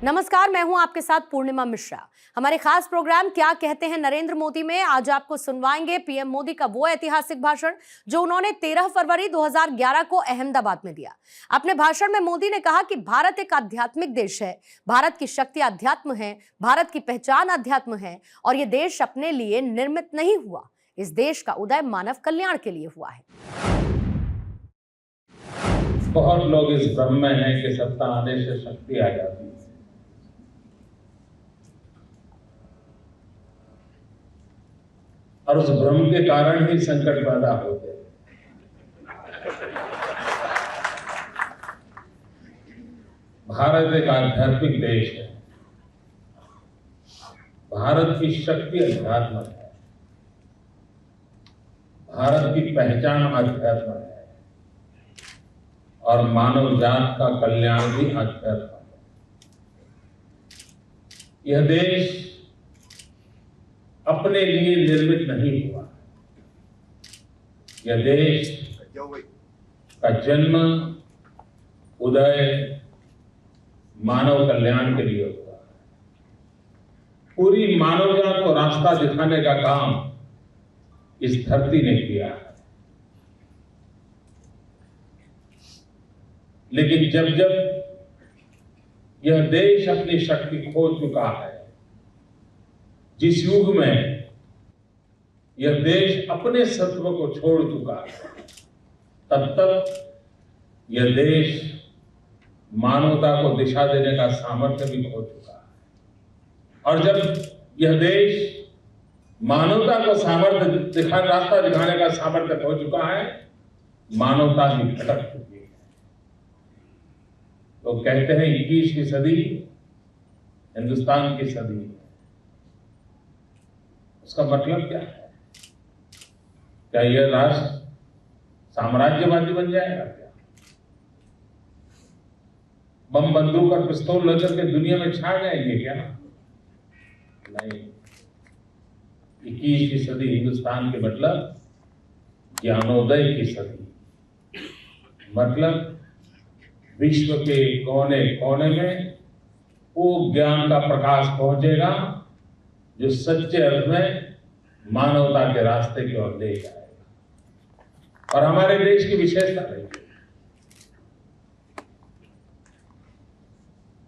नमस्कार, मैं हूं आपके साथ पूर्णिमा मिश्रा। हमारे खास प्रोग्राम क्या कहते हैं नरेंद्र मोदी में आज आपको सुनवाएंगे पीएम मोदी का वो ऐतिहासिक भाषण जो उन्होंने 13 फरवरी 2011 को अहमदाबाद में दिया। अपने भाषण में मोदी ने कहा कि भारत एक आध्यात्मिक देश है, भारत की शक्ति अध्यात्म है, भारत की पहचान अध्यात्म है और ये देश अपने लिए निर्मित नहीं हुआ। इस देश का उदय मानव कल्याण के लिए हुआ है। बहुत लोग इस भ्रम में हैं कि सत्ता आने से शक्ति आ जाती है और उस भ्रम के कारण ही संकट पैदा होते हैं। भारत एक आध्यात्मिक देश है, भारत की शक्ति अध्यात्म है, भारत की पहचान अध्यात्म है और मानव जात का कल्याण भी अध्यात्म है। यह देश अपने लिए निर्मित नहीं हुआ। यह देश का जन्म उदय मानव कल्याण के लिए हुआ। पूरी मानव जात को रास्ता दिखाने का काम इस धरती ने किया है। लेकिन जब जब यह देश अपनी शक्ति खो चुका है, जिस युग में यह देश अपने सत्व को छोड़ चुका है, तब तक यह देश मानवता को दिशा देने का सामर्थ्य भी खो चुका है। और जब यह देश मानवता को रास्ता दिखाने का सामर्थ्य खो चुका है, मानवता भी भटक चुकी है। लोग कहते हैं 21वीं सदी हिंदुस्तान की सदी है। उसका मतलब क्या है? क्या यह राष्ट्र साम्राज्यवादी बन जाएगा क्या? बम बंदूक और पिस्तौल लेकर के दुनिया में छा जाएंगे क्या? नहीं। 21वीं सदी हिंदुस्तान के मतलब ज्ञानोदय की सदी, मतलब विश्व के कोने कोने में वो ज्ञान का प्रकाश पहुंचेगा जो सच्चे अर्थ में मानवता के रास्ते की ओर ले जाएगा। और हमारे देश की विशेषता है,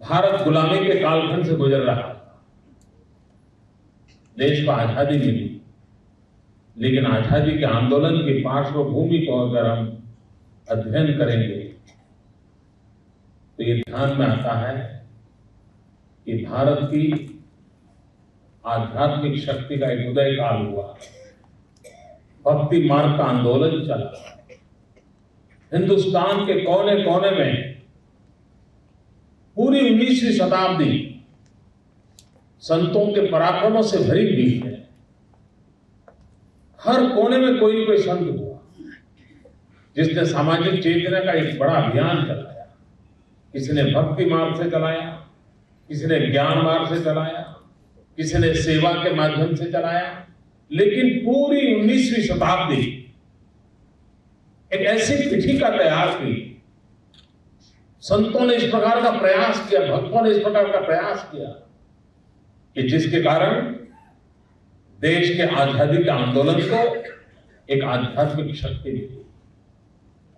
भारत गुलामी के कालखंड से गुजर रहा था। देश को आजादी मिली, लेकिन आजादी के आंदोलन की पार्श्वभूमि को अगर हम अध्ययन करेंगे तो ये ध्यान में आता है कि भारत की आध्यात्मिक शक्ति का एक उदय काल हुआ, भक्ति मार्ग का आंदोलन चला। हिंदुस्तान के कोने कोने में पूरी 19वीं शताब्दी संतों के पराक्रमों से भरी हुई है। हर कोने में कोई न कोई संत हुआ जिसने सामाजिक चेतना का एक बड़ा अभियान चलाया। किसी ने भक्ति मार्ग से चलाया, किसी ने ज्ञान मार्ग से चलाया, किसी ने सेवा के माध्यम से चलाया। लेकिन पूरी 19वीं शताब्दी एक ऐसी पीठिका तैयार की, संतों ने इस प्रकार का प्रयास किया, भक्तों ने इस प्रकार का प्रयास किया कि जिसके कारण देश के आजादी के आंदोलन को एक आध्यात्मिक शक्ति मिली।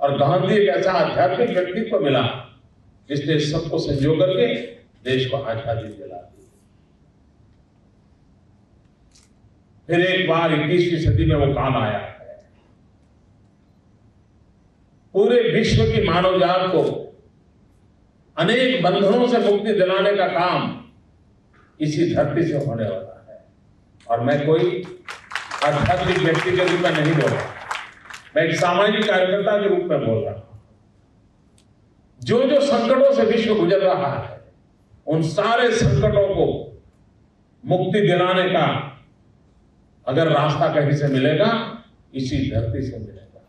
और गांधी एक ऐसा आध्यात्मिक व्यक्तित्व मिला जिसने सबको संजो करके देश को आजादी दिला दी। फिर एक बार 21वीं सदी में वो काल आया है। पूरे विश्व की मानव जात को अनेक बंधनों से मुक्ति दिलाने का काम इसी धरती से होने वाला है। और मैं कोई आध्यात्मिक व्यक्ति के रूप में नहीं बोल रहा, मैं एक सामाजिक कार्यकर्ता के रूप में बोल रहा हूं। जो जो संकटों से विश्व गुजर रहा है, उन सारे संकटों को मुक्ति दिलाने का अगर रास्ता कहीं से मिलेगा, इसी धरती से मिलेगा।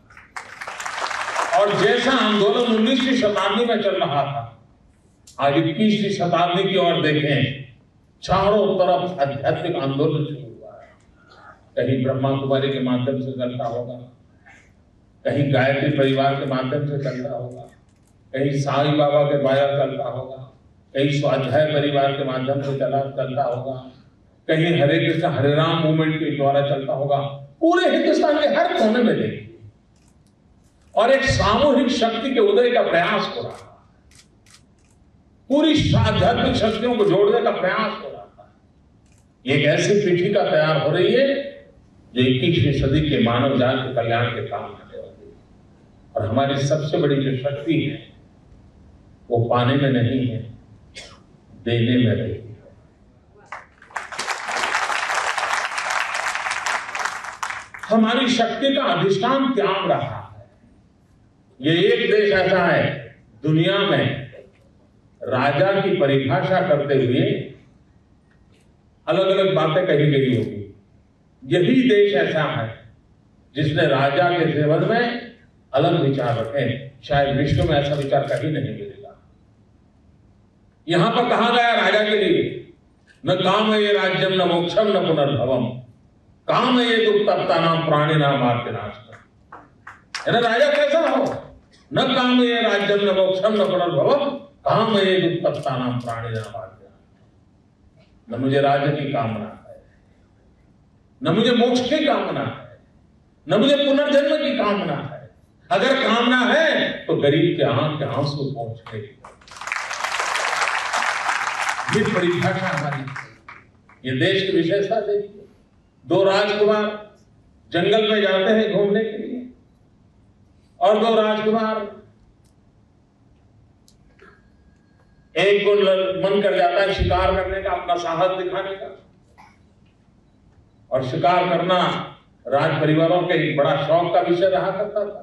और जैसा आंदोलन 19वीं शताब्दी में चल रहा था, आज 21वीं शताब्दी की ओर देखें, चारों तरफ आध्यात्मिक आंदोलन शुरू हुआ है। कहीं ब्रह्मा कुमारी के माध्यम से चलता होगा, कहीं गायत्री परिवार के माध्यम से चलता होगा, कहीं साईं बाबा के द्वारा चलता होगा, कहीं स्वाध्याय परिवार के माध्यम से चलता होगा, कहीं हरे कृष्ण हरे राम मूवमेंट के द्वारा चलता होगा। पूरे हिंदुस्तान के हर कोने में देखिए, और एक सामूहिक शक्ति के उदय का प्रयास हो रहा है। पूरी आध्यात्मिक शक्तियों को जोड़ने का प्रयास हो रहा है। एक ऐसी पीठिका तैयार हो रही है जो 21वीं सदी के मानव जाति के कल्याण के काम आने वाली है। और हमारी सबसे बड़ी जो शक्ति है वो पाने में नहीं है, देने में रही है। हमारी शक्ति का अधिष्ठान त्याग रहा है। ये एक देश ऐसा है दुनिया में राजा की परिभाषा करते हुए अलग अलग बातें कही गई होगी। यही देश ऐसा है जिसने राजा के सेवन में अलग विचार रखे। शायद विश्व में ऐसा विचार कहीं नहीं मिलेगा। यहां पर कहा गया राजा के लिए न काम ये राज्यम न मोक्षम न पुनर्भवम, काम ये दुख नाम प्राणी नाम आर्ति नाश। राजा कैसा हो? न काम ये राज्यम न मोक्षम न पुनर्भवम, काम ये दुख नाम प्राणी नाम आर्ति नाश। न मुझे राज्य की कामना है, न मुझे मोक्ष की कामना है, न मुझे पुनर्जन्म की कामना है। अगर कामना है तो गरीब के आंख के आंसू पहुंचने की। ये परिभाषा हमारी। ये देश की विशेषता देखिए। 2 राजकुमार जंगल में जाते हैं घूमने के लिए, और 2 राजकुमार, एक को मन कर जाता है शिकार करने का, अपना साहस दिखाने का। और शिकार करना राज परिवारों के एक बड़ा शौक का विषय रहा करता था।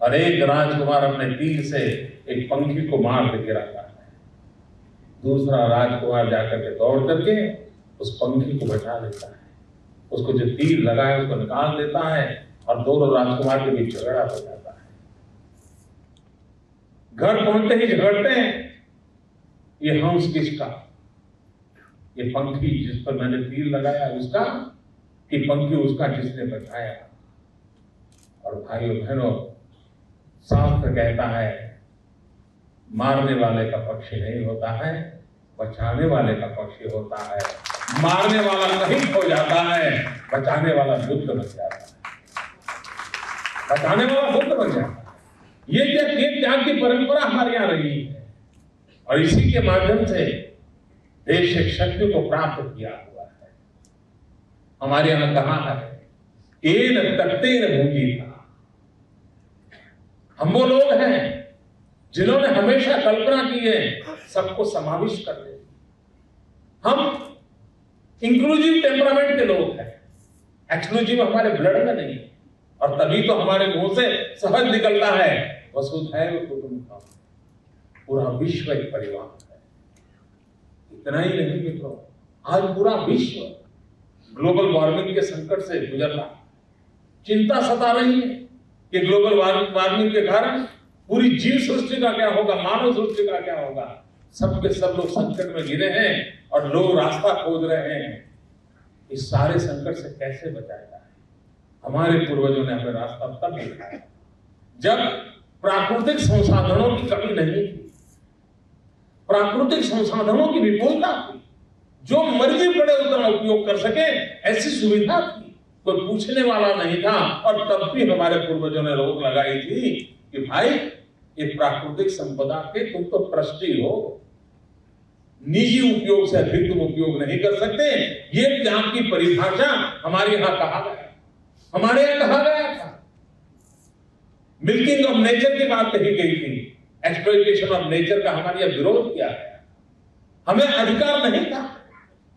और एक राजकुमार अपने तीर से एक पंखी को मार के गिराता है। दूसरा राजकुमार जाकर के दौड़ करके उस पंखी को बचा लेता है, उसको जो तीर लगा है उसको निकाल देता है, और दोनों राजकुमार के बीच झगड़ा हो जाता है। घर पहुंचते ही झगड़ते हैं, ये हंस किसका, ये पंखी जिस पर मैंने तीर लगाया उसका, कि पंखी उसका जिसने बचाया। और भाइयों बहनों, शास्त्र कहता है मारने वाले का पक्षी नहीं होता है, बचाने वाले का पक्षी होता है। मारने वाला कहीं खो जाता है, बचाने वाला बुद्ध बन जाता है। बचाने वाला बुद्ध बन जाता है। ये त्याग की परंपरा हमारे यहाँ रही है, और इसी के माध्यम से देश एक शक्ति को प्राप्त किया हुआ है। हमारे यहाँ कहा है एन तकते न भूंजी था। हम वो लोग हैं जिन्होंने हमेशा कल्पना की है सबको समाविष्ट कर दे। हम इंक्लूसिव टेम्परामेंट के लोग हैं, एक्सक्लूसिव हमारे ब्लड में नहीं है। और तभी तो हमारे मुंह से सहज निकलता है वसुधैव कुटुंबकम, पूरा विश्व एक परिवार है। इतना ही नहीं मित्रों, आज पूरा विश्व ग्लोबल वार्मिंग के संकट से गुजर रहा। चिंता सता रही है कि ग्लोबल वार्मिंग के कारण पूरी जीव सृष्टि का क्या होगा, मानव सृष्टि का क्या होगा। सबके सब लोग संकट में गिरे हैं और लोग रास्ता खोज रहे हैं इस सारे संकट से कैसे बचाया जाए। हमारे पूर्वजों ने हमें रास्ता तब दिखाया जब प्राकृतिक संसाधनों की कमी नहीं थी, प्राकृतिक संसाधनों की विपुलता थी। जो मर्जी पड़े उतना उपयोग कर सके ऐसी सुविधा थी, कोई पूछने वाला नहीं था। और तब भी हमारे पूर्वजों ने रोक लगाई थी कि भाई ये प्राकृतिक संपदा के तुम तो ट्रस्टी हो, निजी उपयोग से अधिक तुम उपयोग नहीं कर सकते। ये त्याग की परिभाषा हमारे यहाँ कहा गया, हमारे यहाँ कहा गया था। मिल्किंग ऑफ नेचर की बात कही गई थी, एक्सप्लॉइटेशन ऑफ नेचर का हमारे यहाँ विरोध किया गया। हमें अधिकार नहीं था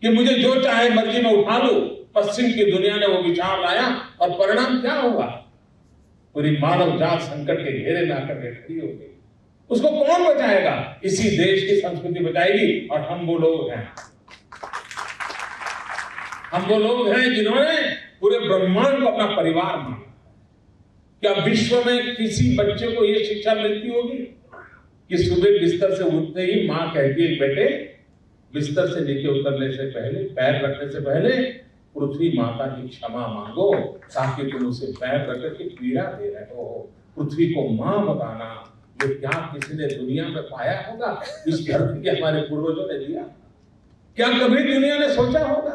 कि मुझे जो चाहे मर्जी में उठा लूं। पश्चिम की दुनिया ने वो विचार लाया और परिणाम क्या हुआ? पूरी मानव जात संकट के घेरे में आकर के खड़ी हो गई। उसको कौन बचाएगा? इसी देश की संस्कृति बचाएगी। और हम वो लोग हैं, हम वो लोग हैं जिन्होंने पूरे ब्रह्मांड को अपना परिवार माना। क्या विश्व में किसी बच्चे को यह शिक्षा मिलती होगी कि सुबह बिस्तर से उठते ही मां कहती है बेटे बिस्तर से नीचे उतरने से पहले, पैर रखने से पहले पृथ्वी माता की क्षमा मांगो, ताकि तुम उसे पैर रख के पीड़ा दे रहे हो। पृथ्वी को मां बताना, ये क्या किसी ने दुनिया में पाया होगा? इस धरती के हमारे पूर्वजों ने दिया। क्या कभी दुनिया ने सोचा होगा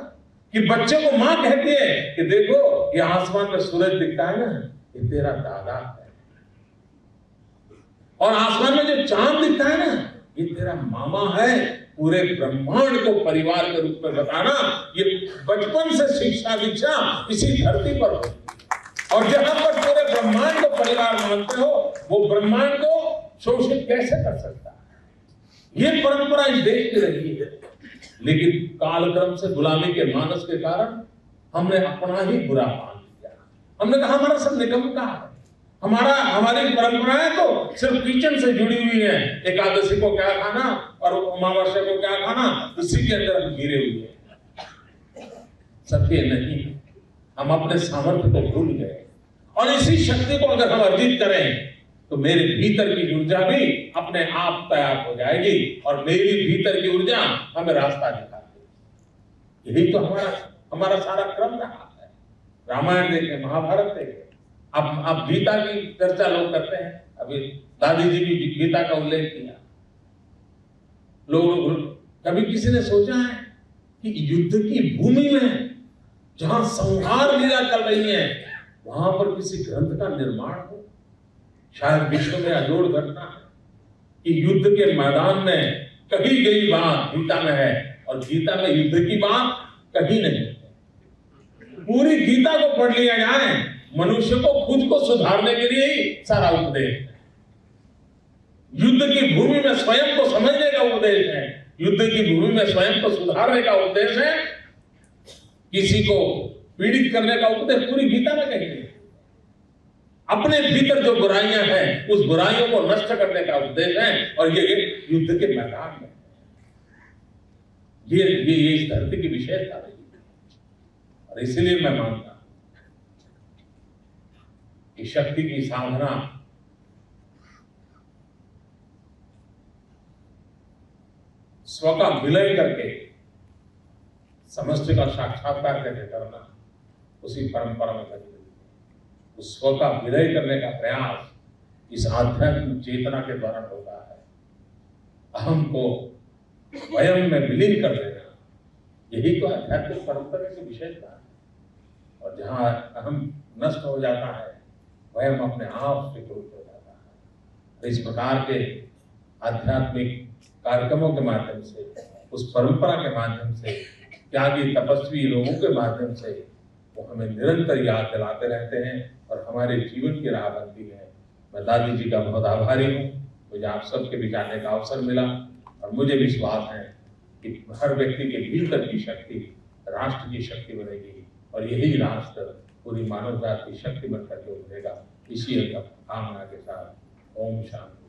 कि बच्चे को मां कहती है कि देखो ये आसमान में सूरज दिखता है ना, ये तेरा दादा है, और आसमान में जो चांद दिखता है ना, ये तेरा मामा है। पूरे ब्रह्मांड को परिवार के रूप में बताना, ये बचपन से शिक्षा दीक्षा इसी धरती पर होती है। और जहां पर पूरे ब्रह्मांड को परिवार मानते हो, वो ब्रह्मांड को शोषित कैसे कर सकता है? ये परंपरा इस देश की रही है, लेकिन कालक्रम से गुलामी के मानस के कारण हमने अपना ही बुरा मान लिया। हमने कहा हमारा सब निकम्मा है, हमारी परंपराएं तो सिर्फ किचन से जुड़ी हुई है। एकादशी को क्या खाना और अमावस्या को क्या खाना, इसी के अंदर हम घिरे हुए हैं। सत्य नहीं, हम अपने सामर्थ्य को भूल गए, और इसी शक्ति को अगर हम अर्जित करें तो मेरे भीतर की ऊर्जा भी अपने आप तैयार हो जाएगी, और मेरी भीतर की ऊर्जा हमें रास्ता दिखाएगी। यही तो हमारा सारा क्रम रहा है। रामायण देखें, महाभारत देखें, अब गीता की चर्चा लोग करते हैं। अभी दादी जी भी गीता का उल्लेख किया। लोग कभी किसी ने सोचा है कि युद्ध की भूमि में जहां संहार लीला चल रही है, वहां पर किसी ग्रंथ का निर्माण हो? शायद विश्व में अजोड़ घटना है कि युद्ध के मैदान में कही गई बात गीता में है, और गीता में युद्ध की बात कहीं नहीं है। पूरी गीता को पढ़ लिया जाए, मनुष्य को खुद को सुधारने के लिए ही सारा उपदेश है। युद्ध की भूमि में स्वयं को समझने का उपदेश है, युद्ध की भूमि में स्वयं को सुधारने का उपदेश है, किसी को पीड़ित करने का उपदेश पूरी गीता में कहीं नहीं। अपने भीतर जो बुराइयां हैं, उस बुराइयों को नष्ट करने का उपदेश है, और ये युद्ध के मैदान में ये इस धरती की विशेषता रही है। और इसलिए मैं मानता हूं कि शक्ति की साधना स्व का विलय करके समष्टि का साक्षात्कार करके करना, उसी परंपरा में लगी। उस स्व का विलय करने का प्रयास इस आध्यात्मिक चेतना के द्वारा होता है। अहम को वयम में विलीन कर देना, यही तो आध्यात्मिक परंपरा की विशेषता है। और जहां अहम नष्ट हो जाता है, वयम अपने आप से विकृत हो जाता है। इस प्रकार के आध्यात्मिक कार्यक्रमों के माध्यम से, उस परंपरा के माध्यम से, त्यागी तपस्वी लोगों के माध्यम से वो हमें निरंतर याद दिलाते रहते हैं और हमारे जीवन की राह बनती है। मैं दादी जी का बहुत आभारी हूँ, मुझे आप सबके भी जानने का अवसर मिला, और मुझे विश्वास है कि हर व्यक्ति के भीतर की शक्ति राष्ट्र की शक्ति बनेगी, और यही राष्ट्र पूरी मानव जाति की शक्ति बनकर के उभरेगा। इसी कामना के साथ ओम शांति।